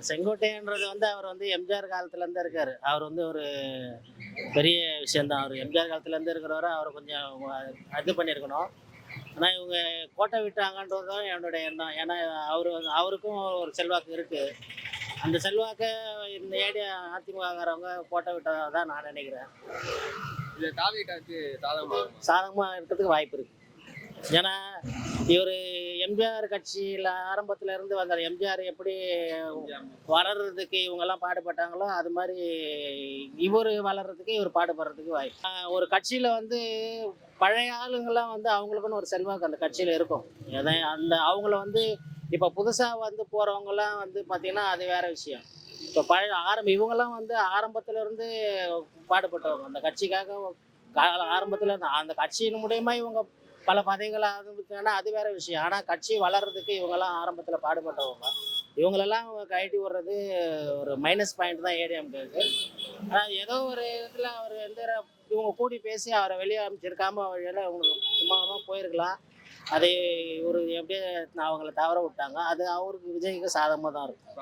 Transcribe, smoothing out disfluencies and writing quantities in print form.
செங்கோட்டையன்றது அவர் எம்ஜிஆர் காலத்துலேருந்து இருக்காரு. அவர் ஒரு பெரிய விஷயந்தான். அவர் எம்ஜிஆர் காலத்துலேருந்து இருக்கிறவரை அவரை கொஞ்சம் இது பண்ணியிருக்கணும். ஆனால் இவங்க கோட்டை விட்டாங்கன்றது தான் என்னுடைய எண்ணம். ஏன்னா அவருக்கும் ஒரு செல்வாக்கு இருக்குது. அந்த செல்வாக்கை இந்த ஏடி அதிமுககாரவங்க கோட்டை விட்டதாக தான் நான் நினைக்கிறேன். இது தாவேக்காவுக்கு சாதகமாக இருக்கிறதுக்கு வாய்ப்பு இருக்குது. ஏன்னா இவர் எம்ஜிஆர் கட்சியில் ஆரம்பத்தில் இருந்து வந்தார். எம்ஜிஆர் எப்படி வளர்றதுக்கு இவங்கெல்லாம் பாடுபட்டாங்களோ அது மாதிரி இவர் வளர்றதுக்கு இவர் பாடுபடுறதுக்கு வாய்ப்பு. ஒரு கட்சியில் பழைய ஆளுங்கெல்லாம் அவங்களுக்குன்னு ஒரு செல்வாக்கு அந்த கட்சியில் இருக்கும். அந்த அவங்கள இப்போ புதுசாக போகிறவங்கலாம் பார்த்திங்கன்னா அது வேற விஷயம். இப்போ பழைய இவங்கெல்லாம் ஆரம்பத்துல இருந்து பாடுபட்டவங்க அந்த கட்சிக்காக. ஆரம்பத்தில் அந்த கட்சியின் மூலயமா இவங்க பல பதவிகள் ஆரம்பிச்சாங்கன்னா அது வேற விஷயம். ஆனால் கட்சி வளர்றதுக்கு இவங்கெல்லாம் ஆரம்பத்தில் பாடுபட்டவங்க. இவங்களெல்லாம் கழட்டி விடுறது ஒரு மைனஸ் பாயிண்ட் தான் ஏடிஎம்கேக்கு. ஆனால் ஏதோ ஒரு இதில் அவர் இவங்க கூடி பேசி அவரை வெளியே அமைச்சிருக்காம வழியில் இவங்களுக்கு சும்மா போயிருக்கலாம். அதை ஒரு எப்படியே அவங்கள தவற விட்டாங்க. அது அவருக்கு விஜய்க்கு சாதகமாக தான் இருக்கும்.